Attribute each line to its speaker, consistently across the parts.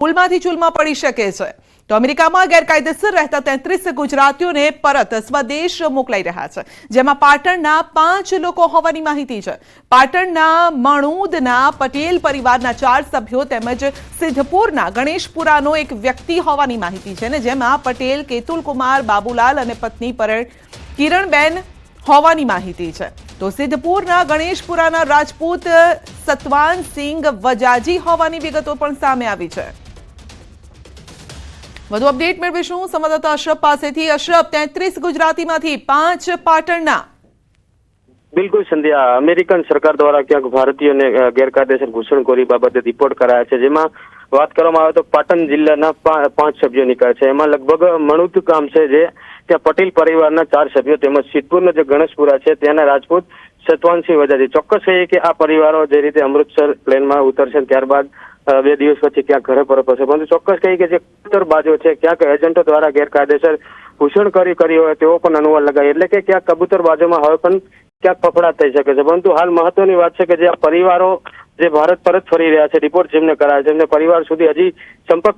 Speaker 1: પુલમાંથી ચૂલમાં પડી શકે છે તો અમેરિકામાં ગેરકાયદેસર રહેતા 33 ગુજરાતીઓને પરત સ્વદેશ મોકલાઈ રહ્યા છે, જેમાં પાટણના 5 લોકો હોવાની માહિતી છે। પાટણના મણુદના પટેલ પરિવારના 4 સભ્યો તેમજ સિદ્ધપુરના ગણેશપુરાનો એક વ્યક્તિ હોવાની માહિતી છે, ને જેમાં પટેલ કેતુલકુમાર બાબુલાલ અને પત્ની કિરણબેન હોવાની માહિતી છે। તો સિદ્ધપુરના ગણેશપુરાના રાજપૂત સતવાનસિંહ વજાજી હોવાની વિગતો પણ સામે આવી છે। વધુ અપડેટ મેળવીશું સંવાદદાતા અશરફ પાસેથી। અશરફ, 33 ગુજરાતીમાંથી 5 પાટણના।
Speaker 2: બિલકુલ સંધ્યા, અમેરિકન સરકાર દ્વારા ક્યાંક ભારતીયોને ગેરકાયદેસર ઘૂસણખોરી બાબતે રિપોર્ટ કરાયા છે, જેમાં વાત કરવામાં આવે તો પાટણ જિલ્લાના 5 સભ્યો નીકળ્યા છે। એમાં લગભગ મણુદ ગામ છે, જે ત્યાં પટેલ પરિવારના 4 સભ્યો તેમજ સિદ્ધપુરના જે ગણેશપુરા છે ત્યાંના રાજપૂત સતવાનસિંહ વજાજી। ચોક્કસ કહીએ કે આ પરિવારો જે રીતે અમૃતસર પ્લેનમાં ઉતરશે ત્યારબાદ 2 દિવસ પછી ક્યાંક ઘરે પરત ફરશે, પરંતુ ચોક્કસ કહીએ કે જે કબૂતરબાજો છે ક્યાંક એજન્ટો દ્વારા ગેરકાયદેસર ઘૂસણખોરી કરી હોય તેવો પણ અનુમાન લગાય, એટલે કે ક્યાંક કબૂતરબાજોમાં હવે પણ ક્યાંક ફફડાટ થઈ શકે છે। પરંતુ હાલ મહત્વની વાત છે કે જે આ પરિવારો જે ભારત પરત ફરી રહ્યા છે, રિપોર્ટ જેમને કરાયા છે, એમને પરિવાર સુધી હજી સંપર્ક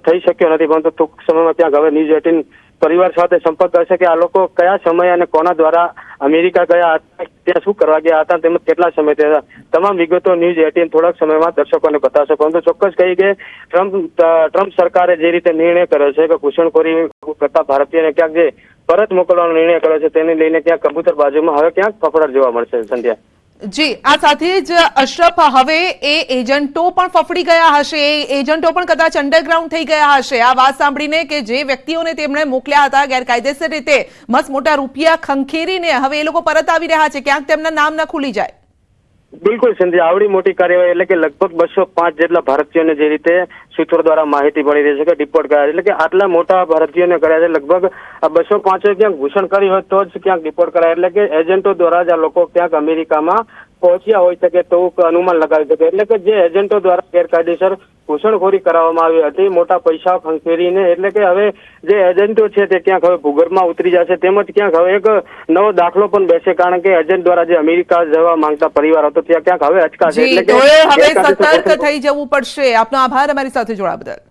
Speaker 2: થઈ શક્યો નથી, પરંતુ ટૂંક સમયમાં ક્યાંક હવે ન્યૂઝ 18 પરિવાર સાથે સંપર્ક કરશે કે આ લોકો કયા સમય અને કોના દ્વારા અમેરિકા ગયા હતા, ત્યાં શું કરવા ગયા હતા, તેમજ કેટલા સમય હતા, તમામ વિગતો ન્યૂઝ 18 થોડાક સમયમાં દર્શકોને બતાવશે। પરંતુ ચોક્કસ કહી કે ટ્રમ્પ સરકારે જે રીતે નિર્ણય કર્યો છે કે ઘૂસણખોરી કરતા ભારતીયોને ક્યાંક જે પરત મોકલવાનો નિર્ણય કર્યો છે તેને લઈને ક્યાંક કબૂતરબાજોમાં હવે ક્યાંક ફફડાટ જોવા મળશે। સંધ્યા
Speaker 1: જી, આ સાથે જ અશરફ, હવે એ એજન્ટો પણ ફફડી ગયા હશે, એ એજન્ટો પણ કદાચ અંડરગ્રાઉન્ડ થઈ ગયા હશે આ વાત સાંભળીને કે જે વ્યક્તિઓને તેમણે મોકલ્યા હતા ગેરકાયદેસર રીતે મસ્ત મોટા રૂપિયા ખંખેરીને હવે એ લોકો પરત આવી રહ્યા છે, ક્યાંક તેમના નામ ન ખુલી જાય।
Speaker 2: બિલકુલ સંધ્યા, આવડી મોટી કાર્યવાહી એટલે કે લગભગ 205 જેટલા ભારતીયોને જે રીતે સૂત્રો દ્વારા માહિતી મળી રહી છે કે ડિપોર્ટ કર્યા છે, એટલે કે આટલા મોટા ભારતીયોને કર્યા છે, લગભગ આ 205 ક્યાંક ઘૂસણ કરી હોય તો જ ક્યાંક ડિપોર્ટ કરાય, એટલે કે એજન્ટો દ્વારા જ આ લોકો ક્યાંક અમેરિકામાં પહોંચ્યા હોય શકે તો અનુમાન લગાવી શકે। એટલે કે જે એજન્ટો દ્વારા ગેરકાયદેસર ઘૂસણખોરી કરાવવામાં આવી હતી મોટા પૈસા ખંખેરીને, એટલે કે હવે જે એજન્ટો છે તે ક્યાંક હવે ભૂગર્ભમાં ઉતરી જશે, તેમજ ક્યાંક હવે એક નવો દાખલો પણ બેસે, કારણ કે એજન્ટ દ્વારા જે અમેરિકા જવા માંગતા પરિવાર હતો ત્યાં ક્યાંક હવે અચકાશે, એટલે કે
Speaker 1: હવે સતર્ક થઈ જવું પડશે। આપનો આભાર અમારી સાથે જોડાવા બદલ।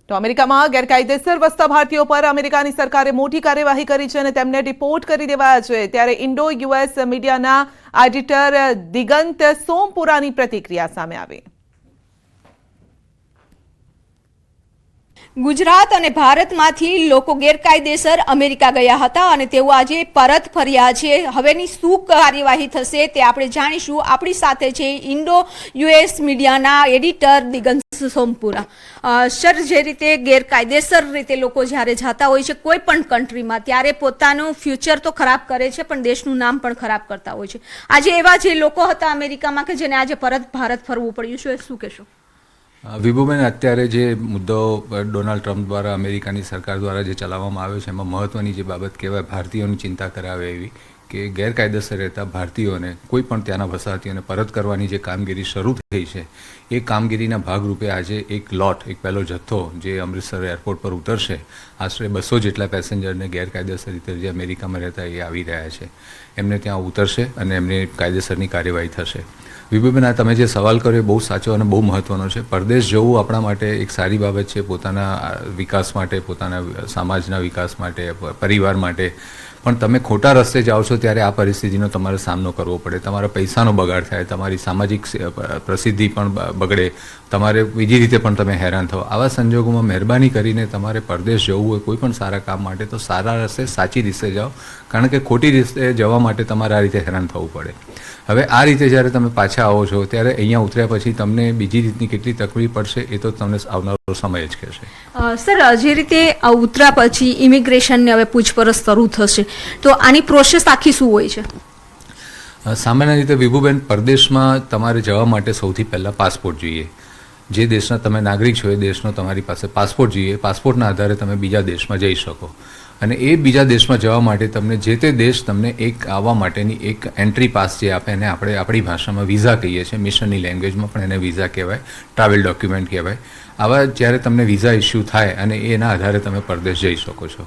Speaker 1: તો અમેરિકામાં ગેરકાયદેસર વસતા ભારતીયો પર અમેરિકાની સરકારે મોટી કાર્યવાહી કરી છે અને તેમને ડિપોર્ટ કરી દેવાયા છે। ત્યારે ઇન્ડો યુએસ મીડિયાના એડિટર દિગંત સોમપુરાની પ્રતિક્રિયા સામે આવી।
Speaker 3: ગુજરાત અને ભારતમાંથી લોકો ગેરકાયદેસર અમેરિકા ગયા હતા અને તેઓ આજે પરત ફર્યા છે। હવેની શું કાર્યવાહી થશે તે આપણે જાણીશું। આપણી સાથે છે ઇન્ડો યુએસ મીડિયાના એડિટર દિગંત સોમપુરા। સર, જે રીતે ગેરકાયદેસર રીતે લોકો જ્યારે જતા હોય છે કોઈ પણ કન્ટ્રીમાં, ત્યારે પોતાનું ફ્યુચર તો ખરાબ કરે છે પણ દેશનું નામ પણ ખરાબ કરતા હોય છે। આજે એવા જે લોકો હતા અમેરિકામાં કે જેને આજે પરત ભારત ફરવું પડ્યું છે, શું કહેશો?
Speaker 4: વિભુબેન, અત્યારે જે મુદ્દો ડોનાલ્ડ ટ્રમ્પ દ્વારા અમેરિકાની સરકાર દ્વારા જે ચલાવવામાં આવ્યો છે એમાં મહત્ત્વની જે બાબત કહેવાય ભારતીયોની ચિંતા કરાવે એવી કે ગેરકાયદેસર રહેતા ભારતીયોને કોઈ પણ ત્યાંના વસાહતીઓને પરત કરવાની જે કામગીરી શરૂ થઈ છે એ કામગીરીના ભાગરૂપે આજે એક પહેલો જથ્થો જે અમૃતસર એરપોર્ટ પર ઉતરશે, આશરે 200 જેટલા પેસેન્જરને ગેરકાયદેસર રીતે જે અમેરિકામાં રહેતા એ આવી રહ્યા છે, એમને ત્યાં ઉતરશે અને એમની કાયદેસરની કાર્યવાહી થશે। વિભુબેન, આ તમે જે સવાલ કર્યો એ બહુ સાચો અને બહુ મહત્ત્વનો છે। પરદેશ જવું આપણા માટે એક સારી બાબત છે, પોતાના વિકાસ માટે, પોતાના સમાજના વિકાસ માટે, પરિવાર માટે, પણ તમે ખોટા રસ્તે જાઓ છો ત્યારે આ પરિસ્થિતિનો તમારે સામનો કરવો પડે, તમારા પૈસાનો બગાડ થાય, તમારી સામાજિક પ્રસિદ્ધિ પણ બગડે, તમારે બીજી રીતે પણ તમે હેરાન થાઓ। આવા સંજોગોમાં મહેરબાની કરીને તમારે પરદેશ જવું હોય કોઈ પણ સારા કામ માટે તો સારા રસ્તે સાચી રીતે જાઓ, કારણ કે ખોટી રીતે જવા માટે તમારે આ રીતે હેરાન થવું પડે। હવે આ રીતે જ્યારે તમે પાછા આવો છો ત્યારે અહીંયા ઉતર્યા પછી તમને બીજી રીતની કેટલી તકલીફ પડશે એ તો તમને આવનારો સમય જ કહેશે।
Speaker 3: સર, જે રીતે ઉતર્યા પછી ઇમિગ્રેશનને હવે પૂછપરછ શરૂ થશે તો આની પ્રોસેસ આખી શું હોય છે?
Speaker 4: સામાન્ય રીતે વિભુબેન, પરદેશમાં તમારે જવા માટે સૌથી પહેલાં પાસપોર્ટ જોઈએ। જે દેશના તમે નાગરિક છો એ દેશનો તમારી પાસે પાસપોર્ટ જોઈએ। પાસપોર્ટના આધારે તમે બીજા દેશમાં જઈ શકો અને એ બીજા દેશમાં જવા માટે તમને જે તે દેશ તમને એક આવવા માટેની એક એન્ટ્રી પાસ જે આપે એને આપણે આપણી ભાષામાં વિઝા કહીએ છીએ, મિશનની લેંગ્વેજમાં પણ એને વિઝા કહેવાય, ટ્રાવેલ ડોક્યુમેન્ટ કહેવાય। આવા જ્યારે તમને વિઝા ઇસ્યુ થાય અને એના આધારે તમે પરદેશ જઈ શકો છો।